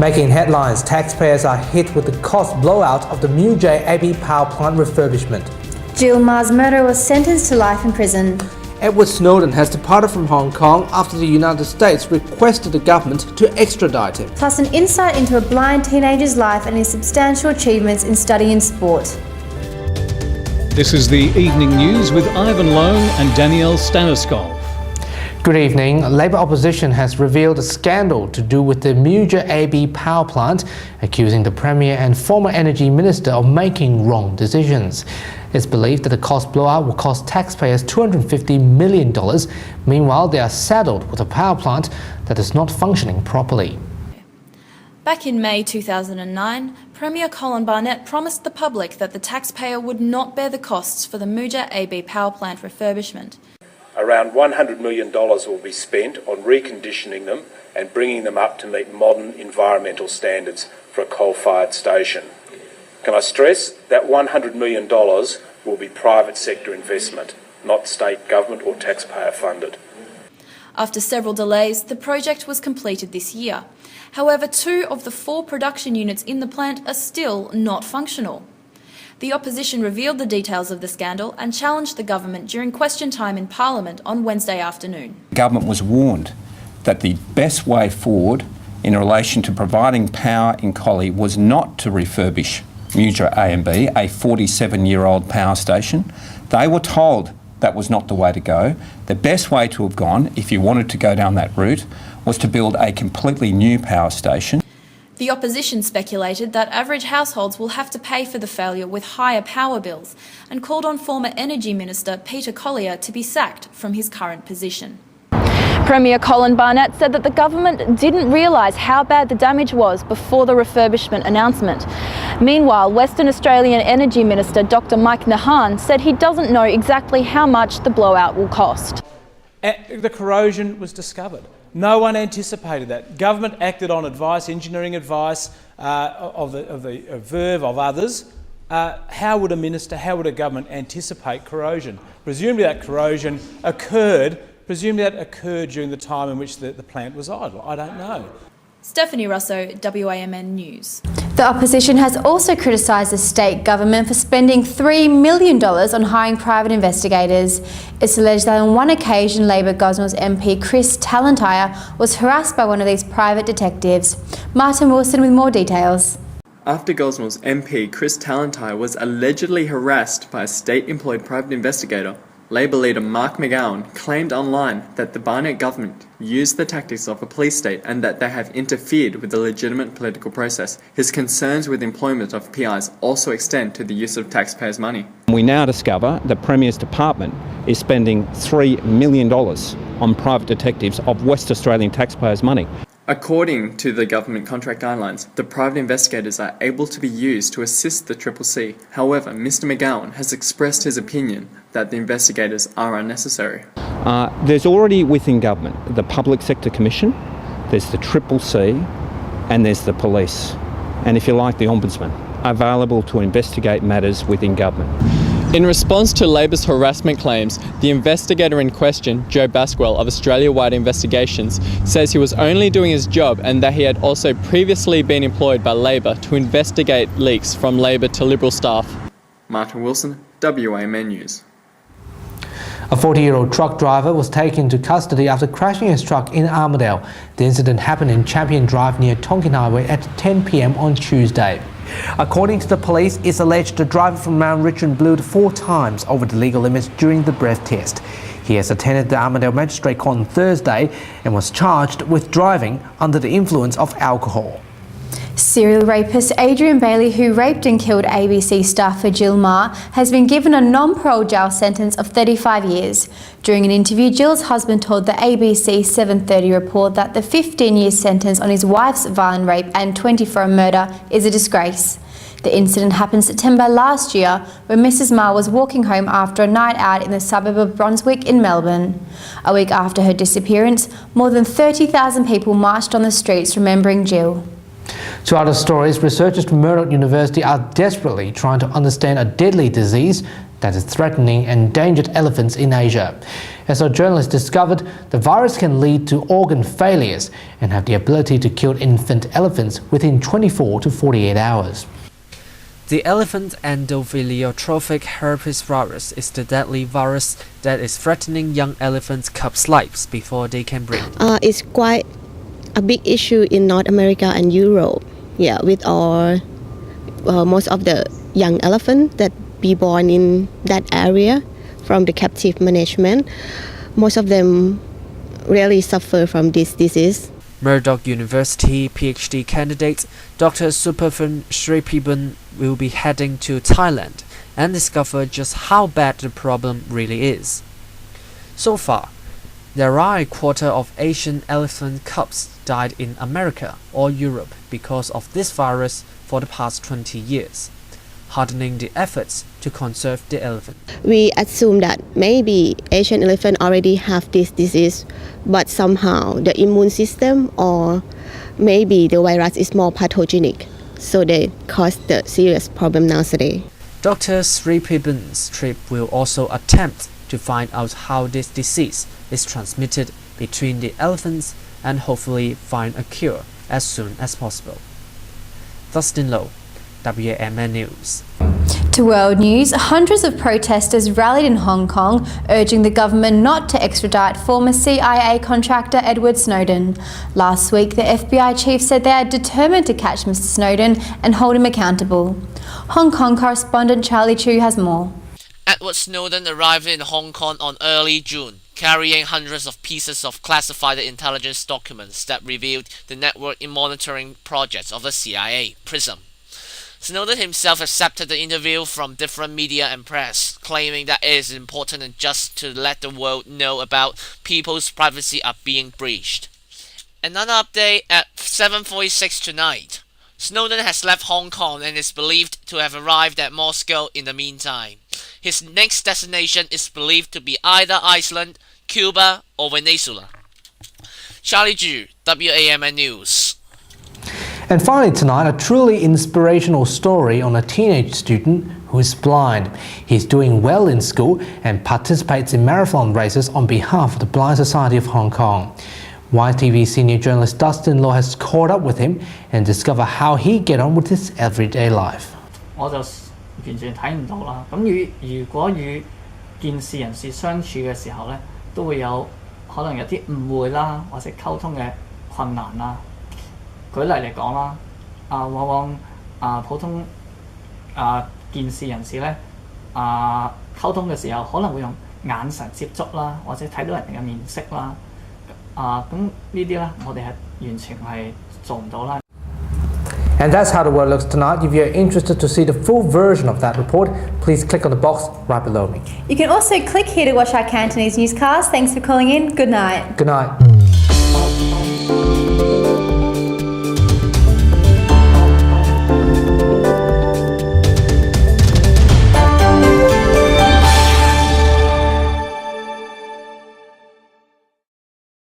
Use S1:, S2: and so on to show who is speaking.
S1: Making headlines, taxpayers are hit with the cost blowout of the Meagher AB power plant refurbishment.
S2: Jill Ma's murderer was sentenced to life in prison.
S1: Edward Snowden has departed from Hong Kong after the United States requested the government to extradite him.
S2: Plus an insight into a blind teenager's life and his substantial achievements in study and sport.
S3: This is the evening news with Ivan Leung and Danielle Staniskov.
S1: Good evening. Labour opposition has revealed a scandal to do with the Meagher AB power plant, accusing the Premier and former Energy Minister of making wrong decisions. It's believed that the cost blowout will cost taxpayers $250 million. Meanwhile, they are saddled with a power plant that is not functioning properly.
S4: Back in May 2009, Premier Colin Barnett promised the public that the taxpayer would not bear the costs for the Meagher AB power plant refurbishment.
S5: Around $100 million will be spent on reconditioning them and bringing them up to meet modern environmental standards for a coal-fired station. Can I stress that $100 million will be private sector investment, not state government or taxpayer funded.
S4: After several delays, the project was completed this year. However, 2 of the 4 production units in the plant are still not functional. The opposition revealed the details of the scandal and challenged the government during question time in Parliament on Wednesday afternoon.
S6: The government was warned that the best way forward in relation to providing power in Collie was not to refurbish Meagher A and B, a 47-year-old power station. They were told that was not the way to go. The best way to have gone, if you wanted to go down that route, was to build a completely new power station.
S4: The opposition speculated that average households will have to pay for the failure with higher power bills and called on former Energy Minister Peter Collier to be sacked from his current position.
S7: Premier Colin Barnett said that the government didn't realise how bad the damage was before the refurbishment announcement. Meanwhile, Western Australian Energy Minister Dr Mike Nahan said he doesn't know exactly how much the blowout will cost.
S8: The corrosion was discovered. No one anticipated that. Government acted on advice, engineering advice of Verve, of others. How would a minister, how would a government anticipate corrosion? Presumably that corrosion occurred during the time in which the plant was idle. I don't know.
S4: Stephanie Russo, WAMN News.
S2: The opposition has also criticised the state government for spending $3 million on hiring private investigators. It's alleged that on one occasion, Labor Gosnell's MP Chris Tallentire was harassed by one of these private detectives. Martin Wilson with more details.
S9: After Gosnell's MP Chris Tallentire was allegedly harassed by a state-employed private investigator, Labor leader Mark McGowan claimed online that the Barnett government used the tactics of a police state and that they have interfered with the legitimate political process. His concerns with employment of PIs also extend to the use of taxpayers' money.
S6: We now discover the Premier's department is spending $3 million on private detectives of West Australian taxpayers' money.
S9: According to the government contract guidelines, the private investigators are able to be used to assist the CCC. However, Mr McGowan has expressed his opinion that the investigators are unnecessary.
S6: There's already within government the Public Sector Commission, there's the CCC, and there's the police, and if you like, the Ombudsman, available to investigate matters within government.
S10: In response to Labor's harassment claims, the investigator in question, Joe Basquel of Australia-wide Investigations, says he was only doing his job and that he had also previously been employed by Labor to investigate leaks from Labor to Liberal staff.
S9: Martin Wilson, WAMN News.
S1: A 40-year-old truck driver was taken into custody after crashing his truck in Armadale. The incident happened in Champion Drive near Tonkin Highway at 10 p.m. on Tuesday. According to the police, it's alleged the driver from Mount Richmond blew 4 times over the legal limits during the breath test. He has attended the Armadale Magistrate Court on Thursday and was charged with driving under the influence of alcohol.
S2: Serial rapist Adrian Bailey, who raped and killed ABC staffer Jill Ma, has been given a non-parole jail sentence of 35 years. During an interview, Jill's husband told the ABC 7:30 report that the 15-year sentence on his wife's violent rape and 20 for a murder is a disgrace. The incident happened September last year when Mrs. Ma was walking home after a night out in the suburb of Brunswick in Melbourne. A week after her disappearance, more than 30,000 people marched on the streets remembering Jill.
S1: To other stories, researchers from Murdoch University are desperately trying to understand a deadly disease that is threatening endangered elephants in Asia. As our journalists discovered, the virus can lead to organ failures and have the ability to kill infant elephants within 24 to 48 hours. The elephant endotheliotrophic herpes virus is the deadly virus that is threatening young elephants' cubs' lives before they can breed.
S11: It's quite a big issue in North America and Europe. Yeah, with our most of the young elephants that be born in that area from the captive management, most of them really suffer from this disease.
S1: Murdoch University PhD candidate Dr. Superfun Sripiban will be heading to Thailand and discover just how bad the problem really is. So far, there are a quarter of Asian elephant cubs died in America or Europe because of this virus for the past 20 years, hardening the efforts to conserve the elephant.
S11: We assume that maybe Asian elephant already have this disease, but somehow the immune system or maybe the virus is more pathogenic, so they cause the serious problem nowadays.
S1: Dr. Sripiban's trip will also attempt to find out how this disease is transmitted between the elephants and hopefully find a cure as soon as possible. Dustin, WAMN News.
S2: To World News, hundreds of protesters rallied in Hong Kong, urging the government not to extradite former CIA contractor Edward Snowden. Last week, the FBI chief said they are determined to catch Mr. Snowden and hold him accountable. Hong Kong correspondent Charlie Chu has more.
S12: Edward Snowden arrived in Hong Kong on early June, carrying hundreds of pieces of classified intelligence documents that revealed the network monitoring projects of the CIA, PRISM. Snowden himself accepted the interview from different media and press, claiming that it is important and just to let the world know about people's privacy are being breached. Another update at 7:46 tonight. Snowden has left Hong Kong and is believed to have arrived at Moscow in the meantime. His next destination is believed to be either Iceland, Cuba or Venezuela. Charlie Ju, WAMN News.
S1: And finally tonight, a truly inspirational story on a teenage student who is blind. He's doing well in school and participates in marathon races on behalf of the Blind Society of Hong Kong. YTV senior journalist Dustin has caught up with him and discovered how he get on with his everyday life.
S13: 我就完全睇唔到啦。咁如果與健視人士相處嘅時候咧，都會有可能有啲誤會啦，或者溝通嘅困難啦。舉例嚟講啦，往往普通健視人士咧溝通嘅時候，可能會用眼神接觸啦，或者睇到人哋嘅面色啦。咁呢啲咧，我哋係完全係做唔到啦。
S1: And that's how the world looks tonight. If you're interested to see the full version of that report, please click on the box right below me.
S2: You can also click here to watch our Cantonese newscast. Thanks for calling in. Good night.
S1: Good night.